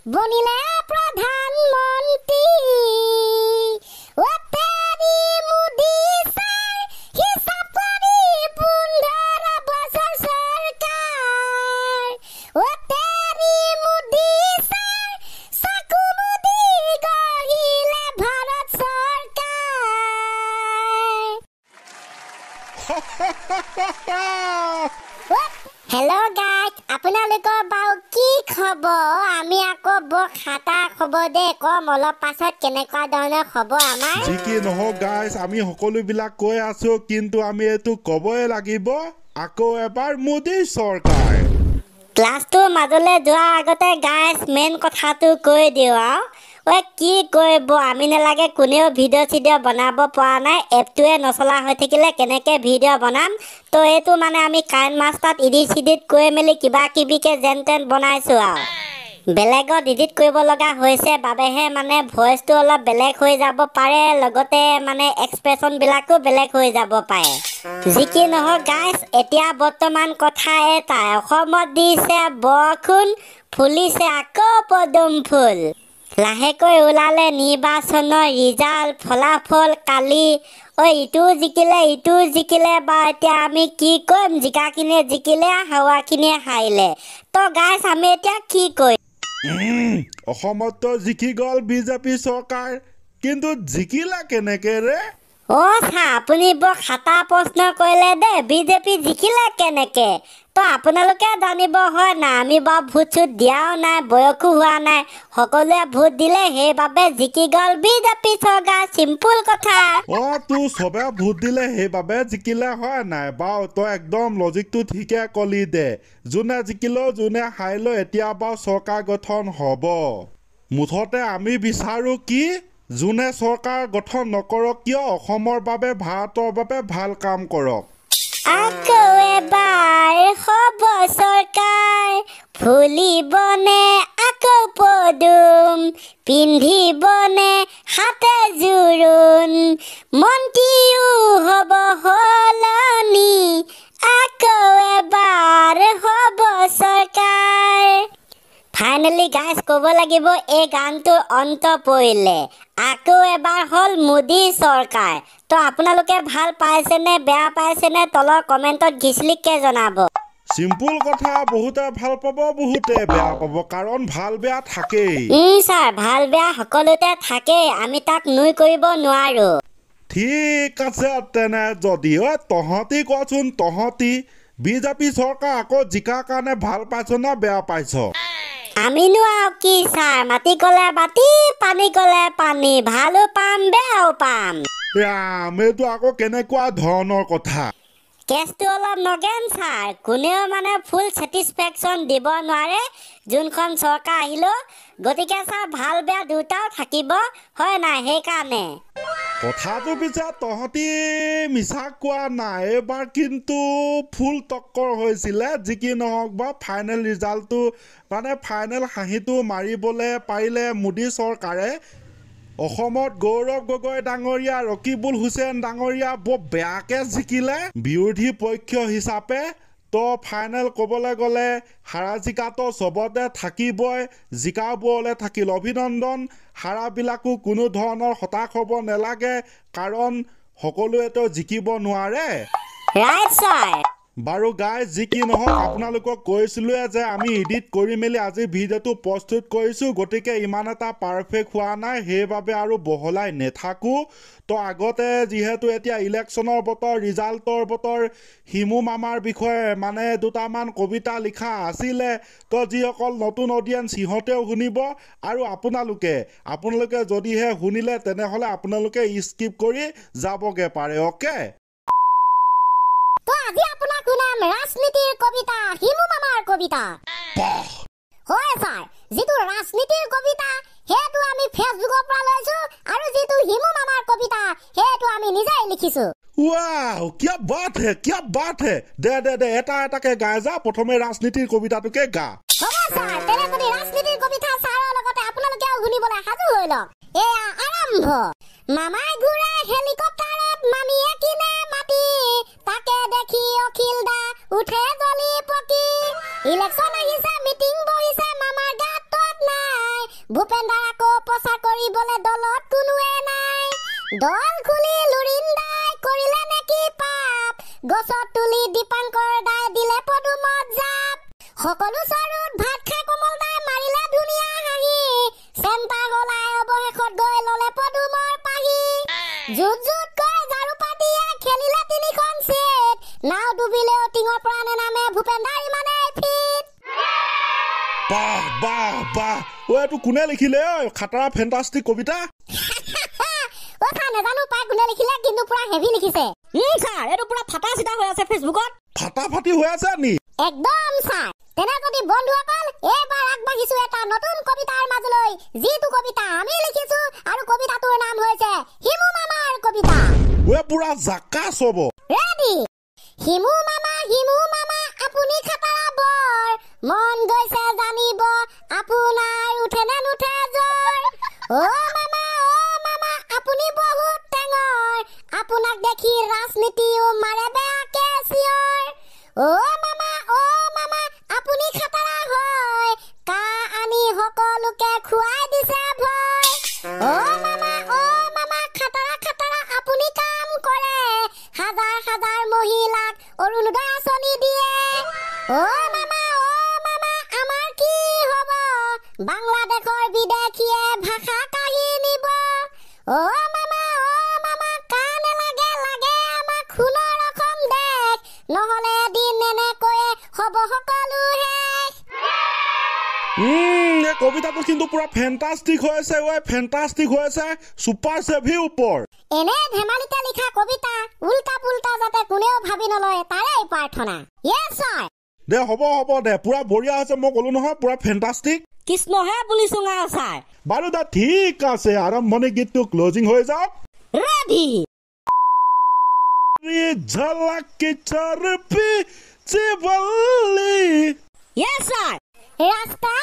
বনিলে প্ৰধানমন্ত্ৰী ও তেৰি মোদী ছাৰ হিচাপ কৰি 15 বছৰ চৰকাৰ ও তেৰি মোদী ছাৰ চাকু মোদী গঢ়িলে ভাৰত চৰকাৰ হেল্ল' গাইজ আপোনালোকৰ বাৰু কি খবৰ আমি আকৌ বৰ খাতা খবৰ দে কম অলপ পাছত কেনেকুৱা ধৰণৰ খবৰ আমাৰ যি কি নহওক গাইজ আমি সকলোবিলাক কৈ আছো কিন্তু আমি এইটো ক'বই লাগিব আকৌ এবাৰ মোদী চৰকাৰ ক্লাছটোৰ মাজলৈ যোৱাৰ আগতে গাইজ মেইন কথাটো কৈ দিওঁ আৰু কি কৰিব আমি নালাগে কোনেও ভিডিঅ' চিডিঅ' বনাব পৰা নাই এপটোৱে নচলা হৈ থাকিলে কেনেকৈ ভিডিঅ' বনাম তো এইটো মানে আমি কাইন মাষ্টাৰত ইডিট চিডিট কৰি মেলি কিবা কিবিকৈ যেন তেন বনাইছোঁ আৰু বেলেগত ইডিট কৰিব লগা হৈছে বাবেহে মানে ভইচটো অলপ বেলেগ হৈ যাব পাৰে লগতে মানে এক্সপ্ৰেশ্যনবিলাকো বেলেগ হৈ যাব পাৰে যি কি নহওক গাইজ এতিয়া বৰ্তমান কথা এটাই অসমত দিছে বৰষুণ ফুলিছে আকৌ পদুম ফুল লাহেকৈ ওলালে নিৰ্বাচনৰ ৰিজাল্ট ফলাফল কালি ইটো জিকিলে বা এতিয়া আমি কি কৰিম জিকাখিনিয়ে জিকিলে হাৱাখিনিয়ে হাৰিলে তো গাইজ আমি এতিয়া কি কৰিম অসমতো জিকি গ'ল বিজেপি চৰকাৰ কিন্তু জিকিলা কেনেকে ৰে ছাৰ আপুনি বৰ খাতা প্ৰশ্ন কৰিলে দেই বিজেপি জিকিলে কেনেকে তো আপোনালোকে জানিব হয় নাই আমি বাৰু ভোট চোট দিয়াও নাই বয়সো হোৱা নাই সকলোৱে ভোট দিলে সেইবাবে জিকি গ'ল বিজেপি চৰকাৰ চিম্পুল কথা তোৰ চবে ভোট দিলে সেইবাবে জিকিলে হয় নাই বাৰু তই একদম লজিকটো ঠিকে কলি দে যোনে জিকিলেও যোনে হাৰিলেও এতিয়া বাৰু চৰকাৰ গঠন হ'ব মুঠতে আমি বিচাৰো কি যোনে চৰকাৰ গঠন নকৰক কিয় অসমৰ বাবে ভাৰতৰ বাবে ভাল কাম কৰক আকৌ এবাৰ হ'ব চৰকাৰ ফুলিবনে আকৌ পদুম পিন্ধিবনে হাতে জোৰোণ মন্ত্ৰীও হ'ব সলনি আকৌ এবাৰ হ'ব চৰকাৰ ফাইনেলি গাইজ ক'ব লাগিব এই গানটোৰ অন্ত পৰিলে আকৌ এবাৰ হ'ল মোদী চৰকাৰ তো আপোনালোকে ভাল পাইছেনে বেয়া পাইছেনে তলৰ কমেণ্টত ঘিচলিককৈ জনাব চিম্পুল কথা বহুতে ভাল পাব বহুতে বেয়া পাব কাৰণ ভাল বেয়া থাকেই ছাৰ ভাল বেয়া সকলোতে থাকেই আমি তাক নুই কৰিব নোৱাৰো ঠিক আছে তেনে যদি তহঁতি কচোন তহঁতি বিজেপি চৰকাৰ আকৌ জিকাৰ কাৰণে ভাল পাইছ নে বেয়া পাইছ আমিনো আৰু কি ছাৰ মাটি ক'লে মাটি পানী ক'লে পানী ভালো পাম বেয়াও পাম ৰাম এইটো আকৌ কেনেকুৱা ধৰণৰ কথা কেছটো অলপ নগেন ছাৰ কোনেও মানে ফুল ছেটিছফেকশ্যন দিব নোৱাৰে যোনখন চৰকাৰ আহিলেও গতিকে ছাৰ ভাল বেয়া দুটাও থাকিব হয় নাই সেইকাৰণে কথাটো পিছে তহঁতি মিছা কোৱা নাই এইবাৰ কিন্তু ফুল টক্কৰ হৈছিলে যি কি নহওক বা ফাইনেল ৰিজাল্টটো মানে ফাইনেল হাঁহিটো মাৰিবলৈ পাৰিলে মোদী চৰকাৰে অসমত গৌৰৱ গগৈ ডাঙৰীয়া ৰকিবুল হুছেইন ডাঙৰীয়া বৰ বেয়াকে জিকিলে বিৰোধী পক্ষ হিচাপে তো ফাইনেল ক'বলৈ গ'লে হাৰা জিকাটো চবতে থাকিবই জিকাবোৰলৈ থাকিল অভিনন্দন হাৰাবিলাকো কোনো ধৰণৰ হতাশ হ'ব নালাগে কাৰণ সকলোৱেতো জিকিব নোৱাৰে ৰাইট ছাৰ বাৰু গাইজ যি কি নহওক আপোনালোকক কৈছিলোৱে যে আমি এডিট কৰি মেলি আজি ভিডিঅ'টো প্ৰস্তুত কৰিছোঁ গতিকে ইমান এটা পাৰফেক্ট হোৱা নাই সেইবাবে আৰু বহলাই নেথাকোঁ তো আগতে যিহেতু এতিয়া ইলেকশ্যনৰ বতৰ ৰিজাল্টৰ বতৰ হিমু মামাৰ বিষয়ে মানে দুটামান কবিতা লিখা আছিলে তো যিসকল নতুন অডিয়েঞ্চ সিহঁতেও শুনিব আৰু আপোনালোকে যদিহে শুনিলে তেনেহ'লে আপোনালোকে স্কিপ কৰি যাবগৈ পাৰে অ'কে তো আজি আপোনাক শুনাম ৰাজনীতিৰ কবিতা হিমু মামাৰ কবিতা হয় ছাৰ যিটো ৰাজনীতিৰ কবিতা সেইটো আমি ফেচবুকৰ পৰা লৈছো আৰু যিটো হিমু মামাৰ কবিতা সেইটো আমি নিজেই লিখিছো ৱাও क्या बात है দে এটাকে গাই যা প্ৰথমে ৰাজনীতিৰ কবিতাটোকে গা হ'ব ছাৰ তেনে যদি ৰাজনীতিৰ কবিতা ছাৰৰ লগতে আপোনালোকেও শুনিবলৈ সাজু হৈ লওক এয়া আৰম্ভ মামাই ঘূৰাই হেলিকপ্টাৰত মামীয়ে কিনে মাটি তাকে দেখি অখিল দা উঠে জলি পকি ইলেকশ্যন আহিছে মিটিং বহিছে মামাৰ গাত তত নাই ভূপেন দাৰ আকৌ প্ৰচাৰ কৰিবলৈ দলত কোনোৱে নাই দল খুলি লুৰিন্দাই কৰিলে নেকি পাপ গছত তুলি দীপাংকৰ দাই দিলে পদুমত জাপ সকলো চৰুত ভাত খাই কমল দাই মাৰিলে ধুনীয়া হাঁহি চেণ্টাৰ হলাই অৱশেষত গৈ ললে পদুমৰ পাহি জুট জুট কৈ ঝাৰু পাতিয়ে খেলিলে তিনিখন ছেট নাও ডুবিলেও টিঙৰ পৰা নেনামে ভূপেন দাৰ ইমানেই ফিট বাহ বাহ বাহ এইটো কোনে লিখিলে খাটাৰা ফেণ্টাষ্টিক কবিতা কথা নাজানো পাই কোনে লিখিলে কিন্তু পুৰা হেভি লিখিছে ছাৰ এইটো পুৰা ফাটা চিটা হৈ আছে ফেচবুকত ফাটা ফাটি হৈ আছে নি একদম ছাৰ তেনে যদি বন্ধুসকল এইবাৰ আগবাঢ়িছো এটা নতুন কবিতাৰ মাজলৈ যিটো কবিতা আমি লিখিছো আৰু কবিতাটোৰ নাম হৈছে হিমু মামাৰ কবিতা পুৰা জাকাছ হ'ব ৰেডি হিমু মামা আপুনি খাটাৰা বৰ মন গৈছে জানিব আপোনাৰ উঠে নে নুঠে জ্বৰ অ মামা আপুনি বহুত টেঙৰ আপোনাক দেখি ৰাজনীতিও মাৰে বেয়াকে চিঞৰ অ মামা আপুনি খাটাৰা হয় কা আনি সকলোকে খুৱাই দিছে ভয় অ মামা খাটাৰা আপুনি কাম কৰে হাজাৰ হাজাৰ মহিলাক অৰুণোদয় আঁচনি দিয়ে অ মামা আমাৰ কি হ'ব বাংলাদেশৰ বিদেশীয়ে ভাষা কাঢ়ি নিব অ মামা কানে লাগে আমাক সোণৰ অসম দেশ নহলে এদিন এনেকৈয়ে হ'ব সকলো শেষ এই কবিতাটো কিন্তু পুৰা ফেণ্টাষ্টিক হৈ আছে ফেণ্টাষ্টিক হৈ আছে ছুপাৰ চেভি ওপৰ এনে ধেমালিতে লিখা কবিতা উল্টা পুল্টা যাতে কোনেও ভাবি নলয় তাৰে প্ৰাৰ্থনা ইয়েছ ছাৰ দে হ'ব দে পুৰা বঢ়িয়া হৈছে মই ক'লো নহয় পুৰা ফেণ্টাষ্টিক কৃষ্ণহে বুলিছো আৰু ছাৰ বাৰু দা ঠিক আছে আৰম্ভণি গীতটো ক্লজিং হৈ যাওক ৰেডি ঝলক চৰপি চিবলি ইয়েছ ছাৰ ৰাস্তা